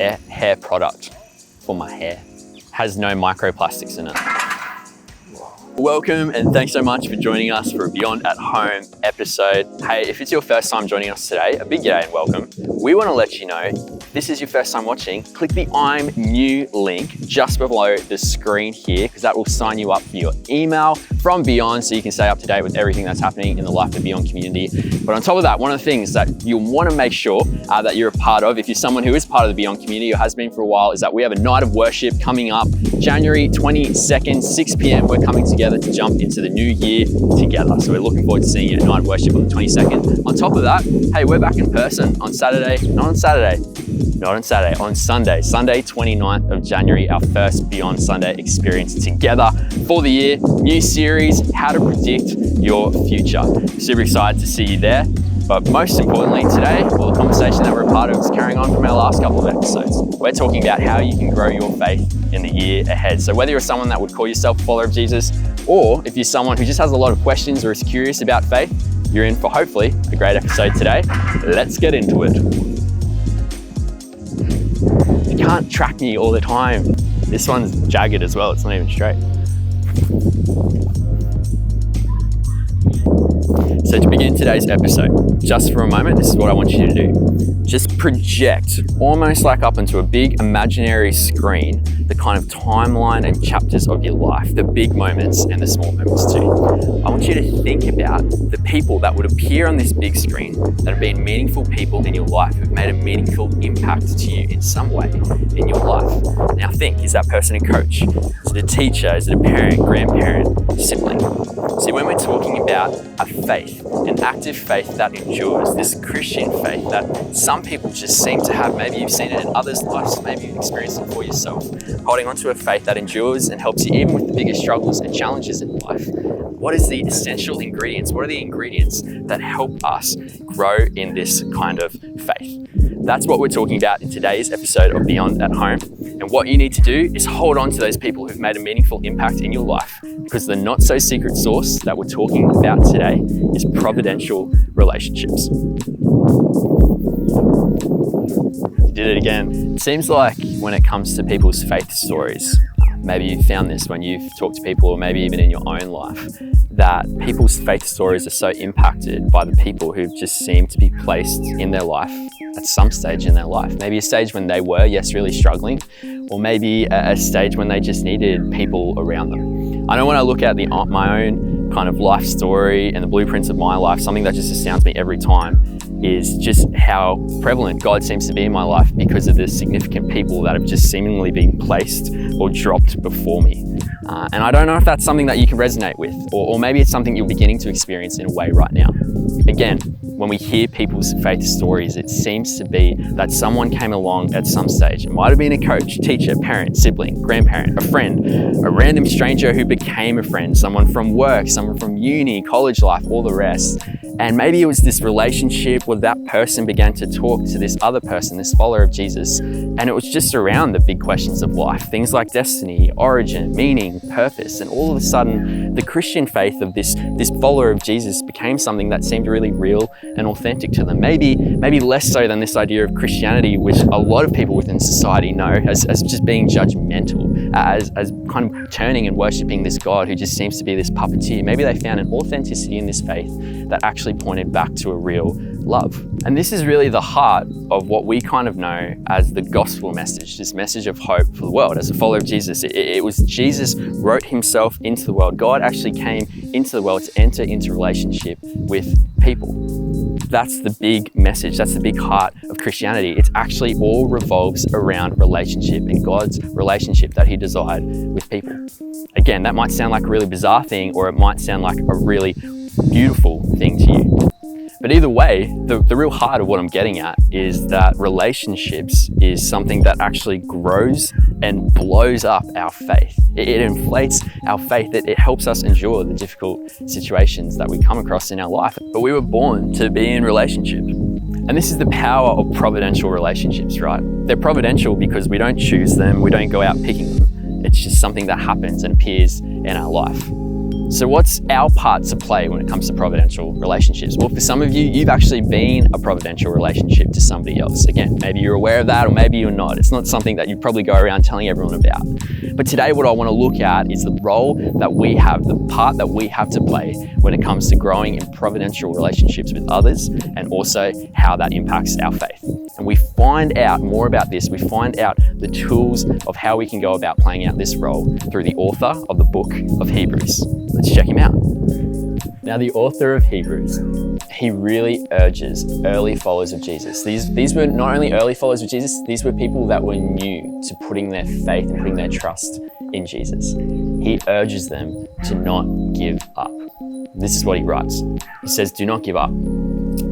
hair product for my hair. Has no microplastics in it. Welcome and thanks so much for joining us for a Beyond at Home episode. Hey, if it's your first time joining us today, a big g'day and welcome. We want to let you know, if this is your first time watching, click the I'm new link just below the screen here, because that will sign you up for your email from Beyond so you can stay up to date with everything that's happening in the Life of Beyond community. But on top of that, one of the things that you'll want to make sure that you're a part of, if you're someone who is part of the Beyond community or has been for a while, is that we have a night of worship coming up January 22nd, 6 p.m. We're coming together to jump into the new year together. So we're looking forward to seeing you at night of worship on the 22nd. On top of that, hey, we're back in person on Saturday, on Sunday, Sunday 29th of January, our first Beyond Sunday experience together for the year. New series, How to Predict Your Future. Super excited to see you there. But most importantly today, well, the conversation that we're a part of is carrying on from our last couple of episodes. We're talking about how you can grow your faith in the year ahead. So whether you're someone that would call yourself a follower of Jesus, or if you're someone who just has a lot of questions or is curious about faith, you're in for hopefully a great episode today. Let's get into it. You can't track me all the time. This one's jagged as well, it's not even straight. So to begin today's episode, just for a moment, this is what I want you to do. Just project, almost like up into a big imaginary screen, the kind of timeline and chapters of your life, the big moments and the small moments too. I want you to think about the people that would appear on this big screen that have been meaningful people in your life, who've made a meaningful impact to you in some way in your life. Now think, is that person a coach? Is it a teacher? Is it a parent, grandparent, sibling? See, when we're talking about a faith, an active faith that endures, this Christian faith that some people just seem to have, maybe you've seen it in others' lives, maybe you've experienced it for yourself, holding on to a faith that endures and helps you even with the biggest struggles and challenges in life. What is the essential ingredients? What are the ingredients that help us grow in this kind of faith? That's what we're talking about in today's episode of Beyond at Home. And what you need to do is hold on to those people who've made a meaningful impact in your life, because the not so secret sauce that we're talking about today is providential relationships. Did it again. It seems like when it comes to people's faith stories, maybe you've found this when you've talked to people, or maybe even in your own life, that people's faith stories are so impacted by the people who've just seemed to be placed in their life at some stage in their life. Maybe a stage when they were, yes, really struggling, or maybe a stage when they just needed people around them. I know when I look at my own kind of life story and the blueprints of my life, something that just astounds me every time is just how prevalent God seems to be in my life because of the significant people that have just seemingly been placed or dropped before me. And I don't know if that's something that you can resonate with, or maybe it's something you're beginning to experience in a way right now. Again, when we hear people's faith stories, it seems to be that someone came along at some stage. It might have been a coach, teacher, parent, sibling, grandparent, a friend, a random stranger who became a friend, someone from work, someone from uni, college life, all the rest. And maybe it was this relationship where that person began to talk to this other person, this follower of Jesus, and it was just around the big questions of life, things like destiny, origin, meaning, purpose, and all of a sudden the Christian faith of this follower of Jesus became something that seemed really real and authentic to them. Maybe less so than this idea of Christianity, which a lot of people within society know as just being judgmental, as kind of turning and worshipping this God who just seems to be this puppeteer. Maybe they found an authenticity in this faith that actually pointed back to a real love. And this is really the heart of what we kind of know as the gospel message, this message of hope for the world. As a follower of Jesus, it was Jesus wrote himself into the world. God actually came into the world to enter into relationship with people. That's the big message. That's the big heart of Christianity. It's actually all revolves around relationship and God's relationship that he desired with people. Again, that might sound like a really bizarre thing, or it might sound like a really beautiful thing to you. But either way, the real heart of what I'm getting at is that relationships is something that actually grows and blows up our faith. It inflates our faith. It helps us endure the difficult situations that we come across in our life. But we were born to be in relationship. And this is the power of providential relationships, right? They're providential because we don't choose them. We don't go out picking them. It's just something that happens and appears in our life. So what's our part to play when it comes to providential relationships? Well, for some of you, you've actually been a providential relationship to somebody else. Again, maybe you're aware of that or maybe you're not. It's not something that you probably go around telling everyone about. But today what I want to look at is the role that we have, the part that we have to play when it comes to growing in providential relationships with others, and also how that impacts our faith. And we find out more about this. We find out the tools of how we can go about playing out this role through the author of the book of Hebrews. Let's check him out. Now, the author of Hebrews, he really urges early followers of Jesus. These were not only early followers of Jesus, these were people that were new to putting their faith and putting their trust in Jesus. He urges them to not give up. This is what he writes. He says, do not give up.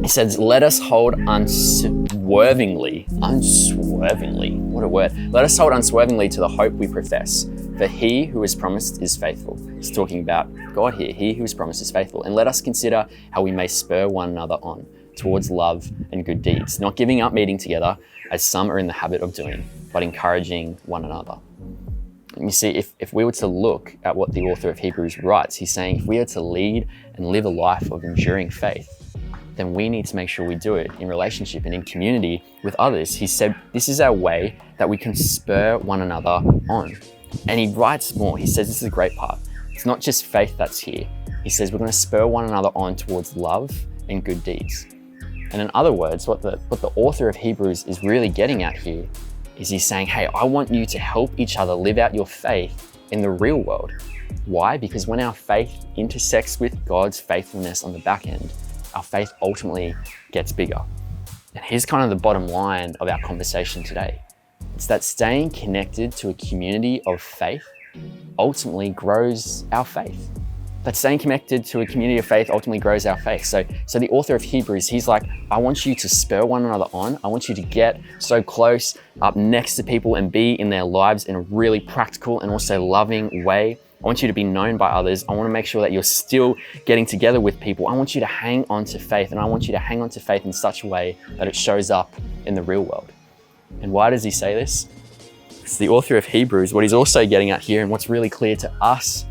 He says, let us hold unswervingly, what a word. Let us hold unswervingly to the hope we profess. For he who is promised is faithful. He's talking about God here. He who is promised is faithful. And let us consider how we may spur one another on towards love and good deeds, not giving up meeting together as some are in the habit of doing, but encouraging one another. And you see, if we were to look at what the author of Hebrews writes, he's saying if we are to lead and live a life of enduring faith, then we need to make sure we do it in relationship and in community with others. He said this is our way that we can spur one another on. And he writes more. He says this is a great part. It's not just faith that's here. He says we're going to spur one another on towards love and good deeds. And in other words, what the author of Hebrews is really getting at here is he's saying, hey, I want you to help each other live out your faith in the real world. Why? Because when our faith intersects with God's faithfulness on the back end, our faith ultimately gets bigger. And here's kind of the bottom line of our conversation today. It's that staying connected to a community of faith ultimately grows our faith. That staying connected to a community of faith ultimately grows our faith. So the author of Hebrews, he's like, I want you to spur one another on. I want you to get so close up next to people and be in their lives in a really practical and also loving way. I want you to be known by others. I want to make sure that you're still getting together with people. I want you to hang on to faith, and I want you to hang on to faith in such a way that it shows up in the real world. And why does he say this? It's the author of Hebrews. What he's also getting at here, and what's really clear to us,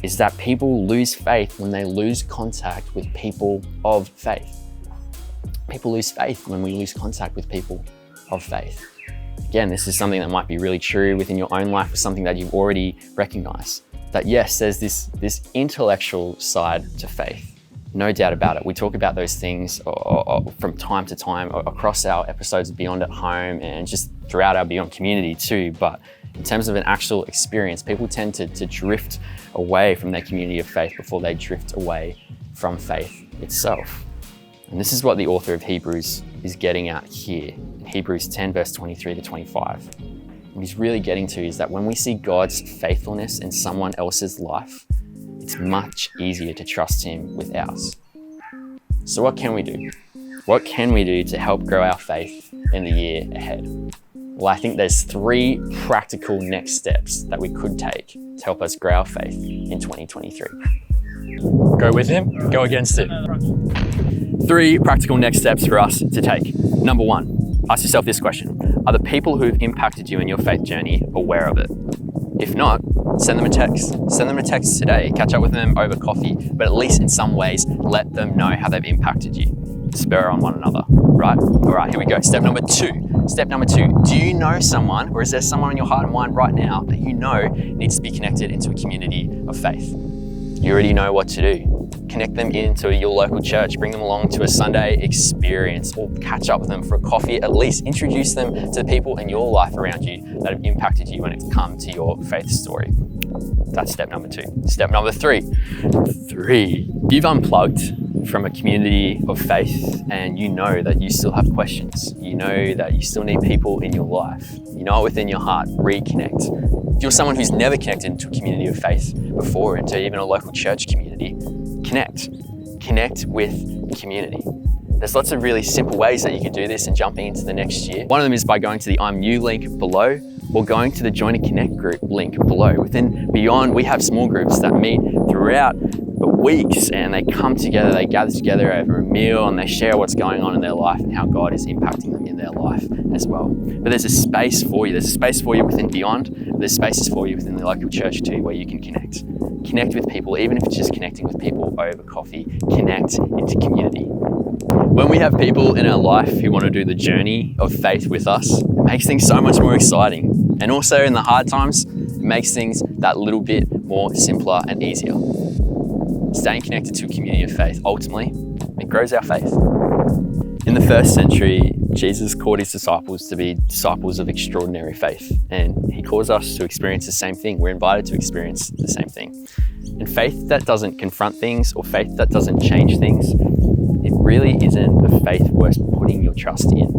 is that people lose faith when they lose contact with people of faith. People lose faith when we lose contact with people of faith. Again, this is something that might be really true within your own life, or something that you've already recognized. That yes, there's this intellectual side to faith. No doubt about it. We talk about those things from time to time across our episodes of Beyond at Home and just throughout our Beyond community too. But in terms of an actual experience, people tend to drift away from their community of faith before they drift away from faith itself. And this is what the author of Hebrews is getting at here in Hebrews 10, verse 23 to 25. What he's really getting to is that when we see God's faithfulness in someone else's life, it's much easier to trust him with ours. So what can we do? What can we do to help grow our faith in the year ahead? Well, I think there's 3 practical next steps that we could take to help us grow our faith in 2023. Go with him, go against him. 3 practical next steps for us to take. Number 1, ask yourself this question. Are the people who have impacted you in your faith journey aware of it? If not, send them a text. Send them a text today. Catch up with them over coffee, but at least in some ways, let them know how they've impacted you. Spur on one another, right? All right, here we go. Step number 2. Step number 2, do you know someone, or is there someone in your heart and mind right now that you know needs to be connected into a community of faith? You already know what to do. Connect them into your local church, bring them along to a Sunday experience, or catch up with them for a coffee. At least introduce them to the people in your life around you that have impacted you when it's come to your faith story. That's step number 2. Step number 3. You've unplugged from a community of faith and you know that you still have questions. You know that you still need people in your life. You know it within your heart, reconnect. If you're someone who's never connected into a community of faith before, into even a local church community, connect with community. There's lots of really simple ways that you can do this and jumping into the next year. One of them is by going to the I'm New link below, or going to the Join a Connect group link below. Within Beyond, we have small groups that meet throughout the weeks, and they come together, they gather together over a meal and they share what's going on in their life and how God is impacting them in their life as well. But there's a space for you. There's a space for you within Beyond. There's spaces for you within the local church too, where you can connect. Connect with people, even if it's just connecting with people over coffee. Connect into community. When we have people in our life who want to do the journey of faith with us, it makes things so much more exciting. And also in the hard times, it makes things that little bit more simpler and easier. Staying connected to a community of faith, ultimately, it grows our faith. In the first century, Jesus called his disciples to be disciples of extraordinary faith, and he calls us to experience the same thing. We're invited to experience the same thing. And faith that doesn't confront things, or faith that doesn't change things, it really isn't a faith worth putting your trust in.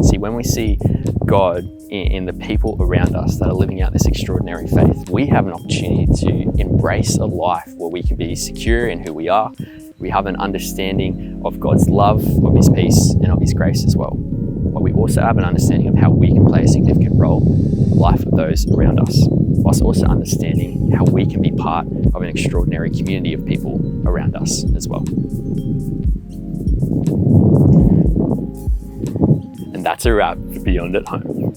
See, when we see God in the people around us that are living out this extraordinary faith, we have an opportunity to embrace a life where we can be secure in who we are. We have an understanding of God's love, of his peace, and of his grace as well. But we also have an understanding of how we can play a significant role in the life of those around us, whilst also understanding how we can be part of an extraordinary community of people around us as well. And that's a wrap for Beyond at Home.